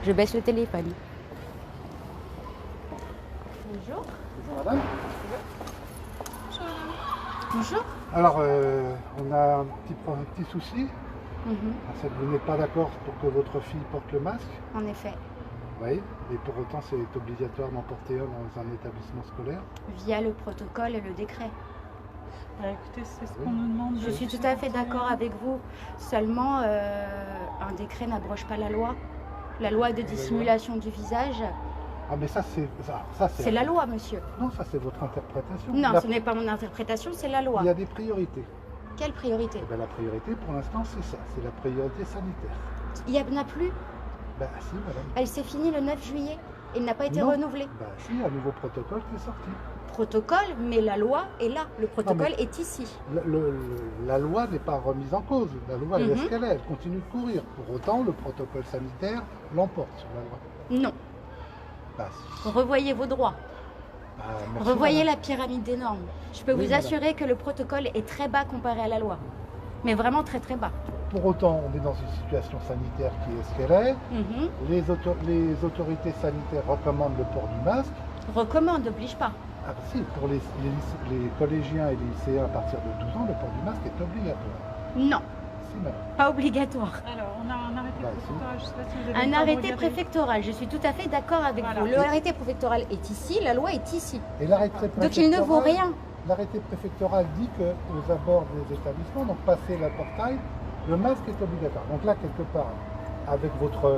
Je baisse le téléphone. Bonjour. Bonjour madame. Bonjour. Alors, on a un petit souci. C'est que vous n'êtes pas d'accord pour que votre fille porte le masque. En effet. Oui, et pour autant c'est obligatoire d'en porter un dans un établissement scolaire. Via le protocole et le décret. Écoutez, c'est ce qu'on nous demande. Je suis tout à fait d'accord avec vous. Seulement, un décret n'abroge pas la loi. La loi de dissimulation du visage, Ah mais ça c'est la loi, monsieur. Non, ça c'est votre interprétation. Non, ce n'est pas mon interprétation, c'est la loi. Il y a des priorités. Quelle priorité? Eh ben, la priorité pour l'instant c'est ça, c'est la priorité sanitaire. Il n'y en a plus. Ben si madame. Elle s'est finie le 9 juillet. Il n'a pas été Non. renouvelé. Ben si, il y a un nouveau protocole qui est sorti. Protocole, mais la loi est là. Le protocole est ici. La loi n'est pas remise en cause. La loi elle est ce qu'elle est, elle continue de courir. Pour autant, le protocole sanitaire l'emporte sur la loi. Non. Ben, si. Revoyez vos droits. Merci, Revoyez madame. la pyramide des normes. Je peux Oui, vous madame. assurer que le protocole est très bas comparé à la loi. Mais vraiment très très bas. Pour autant, on est dans une situation sanitaire qui est ce qu'elle est. Les autorités sanitaires recommandent le port du masque. Recommande, n'oblige pas. Ah, si, pour les collégiens et les lycéens à partir de 12 ans, le port du masque est obligatoire. Non, Si, madame. pas obligatoire. Alors, on a un arrêté Bah, préfectoral, je ne sais pas si vous avez Un le temps de arrêté regarder. préfectoral, je suis tout à fait d'accord avec Voilà. vous. Le arrêté préfectoral est ici, la loi est ici. Et l'arrêté Donc il ne vaut rien. L'arrêté préfectoral dit qu'aux abords des établissements, donc passer le portail, le masque est obligatoire. Donc là, quelque part, avec votre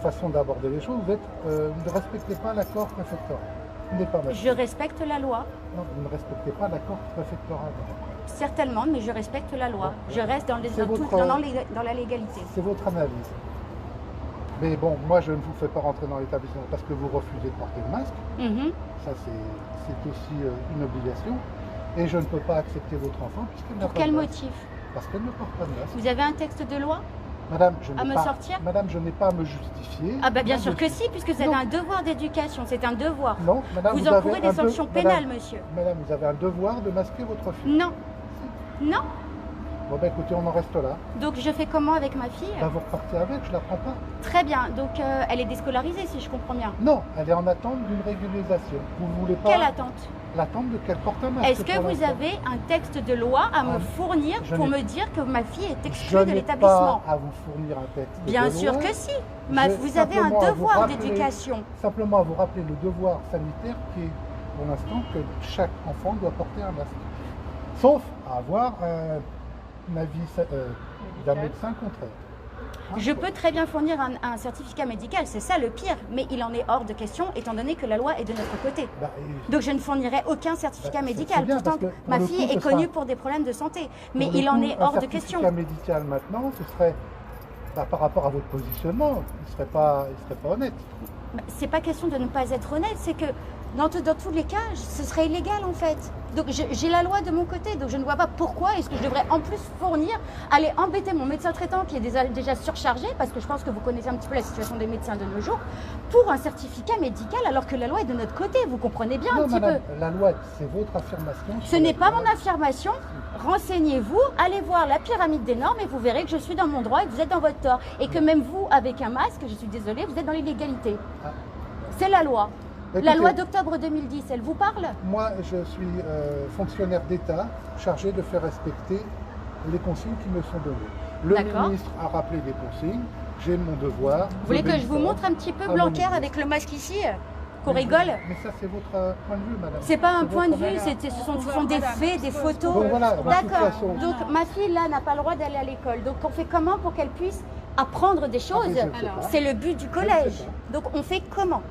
façon d'aborder les choses, vous ne respectez pas l'accord préfectoral. Vous n'êtes pas masqué. Je respecte la loi, Non, vous ne respectez pas l'accord préfectoral. certainement, mais je respecte la loi. Je reste dans la légalité. C'est votre analyse. Mais bon, moi, je ne vous fais pas rentrer dans l'établissement parce que vous refusez de porter le masque. Ça, c'est aussi une obligation. Et je ne peux pas accepter votre enfant puisqu'elle n'a Pour pas quel de masque. motif? Parce qu'elle ne porte pas de masque. Vous avez un texte de loi? Madame, Madame, je n'ai pas à me justifier. Ah bah bien Non, sûr que je- si, puisque vous avez Non. un devoir d'éducation, c'est un devoir. Non, madame, Vous avez encourez des un sanctions pénales, monsieur. Madame, vous avez un devoir de masquer votre fille. Non. Non. Bon, ben écoutez, on en reste là. Donc je fais comment avec ma fille? Ben, vous repartez avec, je la prends pas. Très bien, donc elle est déscolarisée si je comprends bien. Non, elle est en attente d'une régularisation. Vous voulez pas Quelle attente? l'attente de qu'elle porte un masque. Est-ce que pour vous l'instant. avez un texte de loi à me fournir je pour n'ai- me dire que ma fille est Je exclue de n'ai l'établissement? pas à vous fournir un texte. Bien de sûr loi. que si. Je- Vous avez un simplement à vous devoir rappeler- d'éducation. Simplement à vous rappeler le devoir sanitaire qui est pour l'instant que chaque enfant doit porter un masque. Sauf à avoir un avis d'un médecin contraire. Je peux très bien fournir un certificat médical, c'est ça le pire, mais il en est hors de question étant donné que la loi est de notre côté. Bah, Donc je ne fournirai aucun certificat Bah, c'est médical, bien, pourtant parce que pour ma le fille coup, est ce connue sera- pour des problèmes de santé, mais pour le il en coup, est hors de question. Un certificat médical maintenant, ce serait par rapport à votre positionnement, il serait pas honnête. C'est pas question de ne pas être honnête, c'est que dans tous les cas, ce serait illégal en fait. Donc j'ai la loi de mon côté, donc je ne vois pas pourquoi est-ce que je devrais en plus fournir, aller embêter mon médecin traitant qui est déjà surchargé, parce que je pense que vous connaissez un petit peu la situation des médecins de nos jours, pour un certificat médical alors que la loi est de notre côté, vous comprenez bien Non, un petit madame, peu. la loi, c'est votre affirmation. Ce sur n'est la pas loi. mon affirmation. Renseignez-vous, allez voir la pyramide des normes et vous verrez que je suis dans mon droit et que vous êtes dans votre tort. Et que même vous, avec un masque, je suis désolée, vous êtes dans l'illégalité. Ah. C'est la loi. La Écoutez, loi d'octobre 2010, elle vous parle? Moi, je suis fonctionnaire d'État chargé de faire respecter les consignes qui me sont données. Le D'accord. ministre a rappelé des consignes, j'ai mon devoir. Vous voulez que je vous montre un petit peu Blanquer avec le masque ici? Qu'on rigole? Mais ça, c'est votre point de vue, madame. C'est pas un point de votre vue, analyse. ce sont des faits, des photos. Donc voilà, de toute D'accord. façon. Donc ma fille là n'a pas le droit d'aller à l'école. Donc on fait comment pour qu'elle puisse apprendre des choses? Ah, mais je ne sais pas. C'est le but du Je ne collège. sais Donc on fait comment?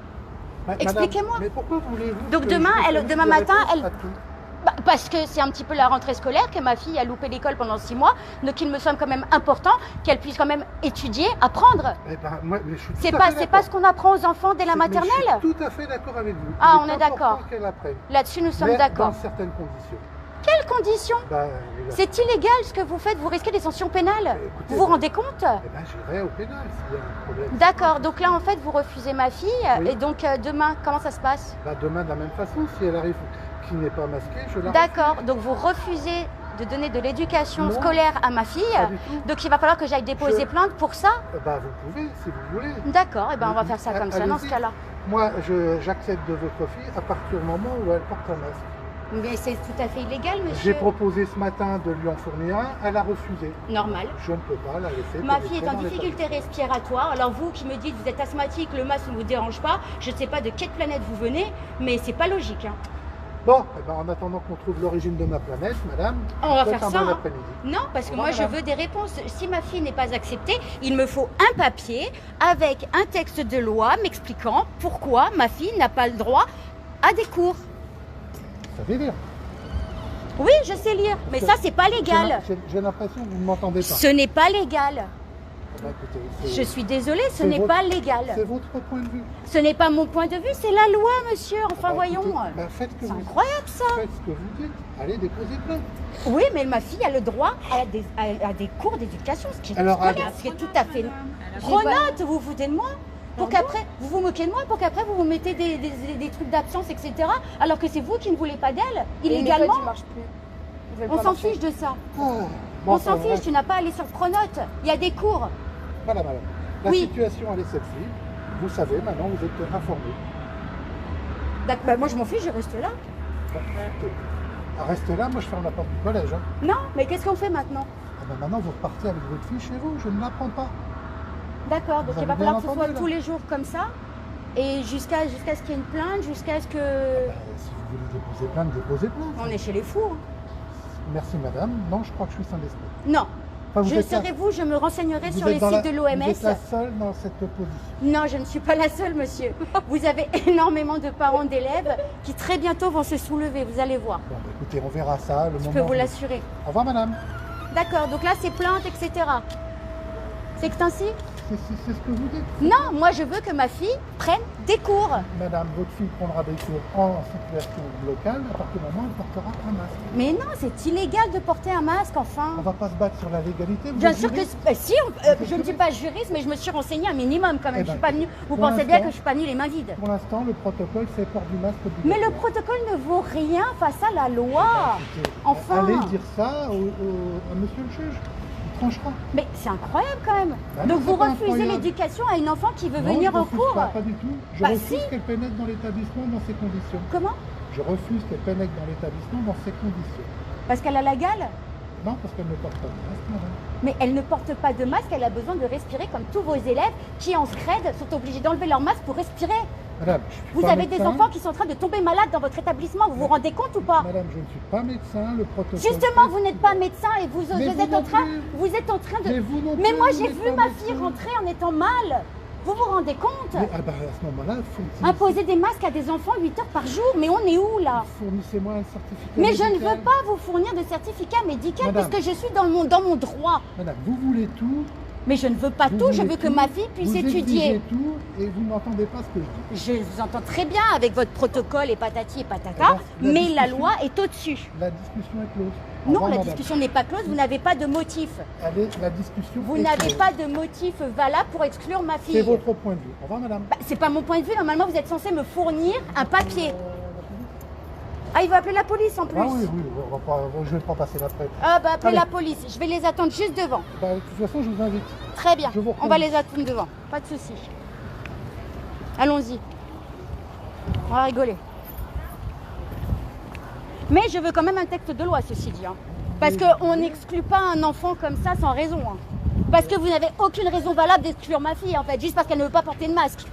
Madame, Expliquez-moi. Mais pourquoi voulez-vous Donc que demain, je vous demain donne des matin, réponses à tout Parce que c'est un petit peu la rentrée scolaire, que ma fille a loupé l'école pendant 6 mois, donc il me semble quand même important qu'elle puisse quand même étudier, apprendre. Eh ben, moi, mais je suis tout C'est à pas, fait c'est d'accord. pas ce qu'on apprend aux enfants dès la Mais maternelle. Je suis tout à fait d'accord avec vous. Ah, Il on est important d'accord. qu'elle apprenne. Là-dessus, nous sommes Mais d'accord. dans certaines conditions. Quelles conditions? Bah, C'est illégal ce que vous faites, vous risquez des sanctions pénales. Écoutez, Vous vous rendez compte? eh ben, j'irai au pénal s'il y a un problème. D'accord, donc là en fait vous refusez ma fille, Oui. et donc demain, comment ça se passe? Bah, demain, de la même façon, si elle arrive qui n'est pas masquée, je la D'accord, donc vous refusez de donner de l'éducation Non. scolaire à ma fille. Pas du tout. Donc il va falloir que j'aille déposer plainte pour ça. Bah, vous pouvez, si vous voulez. D'accord, et ben on va faire ça comme ça dans ce Allez-y. cas-là. Moi, j'accepte de votre fille à partir du moment où elle porte un masque. Mais c'est tout à fait illégal, J'ai monsieur. proposé ce matin de lui en fournir un, elle a refusé. Normal. Je ne peux pas la laisser. Ma pénétrer fille est en dans difficulté respiratoire. Alors vous qui me dites vous êtes asthmatique, le masque ne vous dérange pas. Je ne sais pas de quelle planète vous venez, mais c'est pas logique. Hein. Bon, eh ben, en attendant qu'on trouve l'origine de ma planète, madame, On va faites faire un ça, bon hein. après-midi. Non, parce que Au moi revoir, je madame. veux des réponses. Si ma fille n'est pas acceptée, il me faut un papier avec un texte de loi m'expliquant pourquoi ma fille n'a pas le droit à des cours. Ça veut dire. Oui, je sais lire, mais ça c'est pas légal. J'ai l'impression que vous ne m'entendez pas. Ce n'est pas légal. Eh ben, écoutez, c'est- Je suis désolée, ce c'est n'est votre- pas légal. C'est votre point de vue. Ce n'est pas mon point de vue, c'est la loi, monsieur. Enfin, Bah, voyons. écoutez, bah, faites, que C'est vous, incroyable ça. faites ce que vous dites. Allez déposer plainte. Oui, mais ma fille a le droit à des cours d'éducation, ce qui est Alors, scolaire, ce qui est tout à fait. Pronote, vous vous foutez de moi pour qu'après, vous vous moquez de moi pour qu'après vous vous mettez des trucs d'absence, etc. Alors que c'est vous qui ne voulez pas d'elle, illégalement. On s'en fiche de ça. Ah, bon, On s'en enfin, fiche, tu n'as pas à aller sur Pronote. Il y a des cours. Voilà, madame. La Oui. situation, elle est celle-ci. Vous savez, maintenant, vous êtes informé. D'accord, bah, moi je m'en fiche, je reste là. Bon, écoutez, restez là, moi je ferme la porte du collège. Hein. Non, mais qu'est-ce qu'on fait maintenant? Ah ben, maintenant, vous repartez avec votre fille chez vous. Je ne l'apprends pas. D'accord, donc Vous il va avez falloir bien que ce soit entendu, là. tous les jours comme ça. Et jusqu'à ce qu'il y ait une plainte, jusqu'à ce que. Si vous voulez déposer plainte, déposez plainte. On est chez les fous. Hein. Merci, madame. Non, je crois que je suis sans d'esprit. Non. Enfin, vous Je êtes la- serai vous, je me renseignerai vous sur êtes les dans sites la- de l'OMS. Vous êtes la seule dans cette position. Non, je ne suis pas la seule, monsieur. Vous avez énormément de parents d'élèves qui très bientôt vont se soulever, vous allez voir. Bon, bah, écoutez, on verra ça. Le Je moment peux vous venu. l'assurer. Au revoir, madame. D'accord, donc là c'est plainte, etc. C'est ainsi? C'est ce que vous dites. Non, moi je veux que ma fille prenne des cours. Madame, votre fille prendra des cours en situation locale à partir du moment où elle portera un masque. Mais non, c'est illégal de porter un masque, On enfin. va pas se battre sur la légalité. vous Bien êtes sûr que juriste. si, je ne suis pas juriste, mais je me suis renseignée un minimum quand même. Eh Je suis ben, pas venue. Vous pour pensez bien l'instant- que je suis pas venue les mains vides. Pour l'instant, le protocole, c'est port du masque Mais obligatoire. le protocole ne vaut rien face à la loi. Écoutez, Enfin. Allez dire ça à monsieur le juge. Il tranchera. Mais c'est incroyable quand même. Bah non, Donc vous c'est pas refusez incroyable. l'éducation à une enfant qui veut Non, venir je en refuse cours. Pas du tout. Je Bah, refuse si. qu'elle pénètre dans l'établissement dans ces conditions. Comment? Je refuse qu'elle pénètre dans l'établissement dans ces conditions. Parce qu'elle a la gale? Non, parce qu'elle ne porte pas de masque, madame. Mais elle ne porte pas de masque, elle a besoin de respirer comme tous vos élèves qui en scred sont obligés d'enlever leur masque pour respirer. Madame, je suis Vous pas avez des médecin. enfants qui sont en train de tomber malades dans votre établissement, vous vous rendez compte ou pas? Madame, je ne suis pas médecin. Le protocole. Justement, vous n'êtes pas médecin et vous Mais êtes vous en non train, plus. vous êtes en train de. Mais vous non Mais plus, moi vous j'ai n'êtes vu pas ma médecin. fille rentrer en étant mal. Vous vous rendez compte? Mais, ah bah, à ce moment-là, Imposer des masques à des enfants 8 heures par jour, mais on est où là? fournissez-moi un certificat. Mais je ne médical. veux pas vous fournir de certificat médical Madame. puisque je suis dans mon droit. Madame, vous voulez tout. Mais je ne veux pas vous tout, je voulez veux que tout, ma fille puisse vous étudier. exigez tout et vous n'entendez pas ce que je dis. Je vous entends très bien avec votre protocole et patati et patata, Eh ben, la mais la discussion- loi est au-dessus. La discussion est close. Au Non, revoir, la madame. discussion n'est pas close, vous n'avez pas de motif. La discussion Vous est n'avez close. pas de motif valable pour exclure ma C'est fille. votre point de vue. Au revoir, madame. Bah, c'est pas mon point de vue, normalement vous êtes censé me fournir un papier. Ah, il va appeler la police en plus. Ah oui, oui, on va pas, je vais pas passer l'après. Ah bah appelez Allez. la police, je vais les attendre juste devant. Bah, de toute façon, je vous invite. Très bien, Je vous on va reconnaît. les attendre devant, pas de souci. Allons-y. On va rigoler. Mais je veux quand même un texte de loi, ceci dit. Hein. Parce qu'on n'exclut pas un enfant comme ça sans raison. Hein. Parce que vous n'avez aucune raison valable d'exclure ma fille, en fait, juste parce qu'elle ne veut pas porter de masque.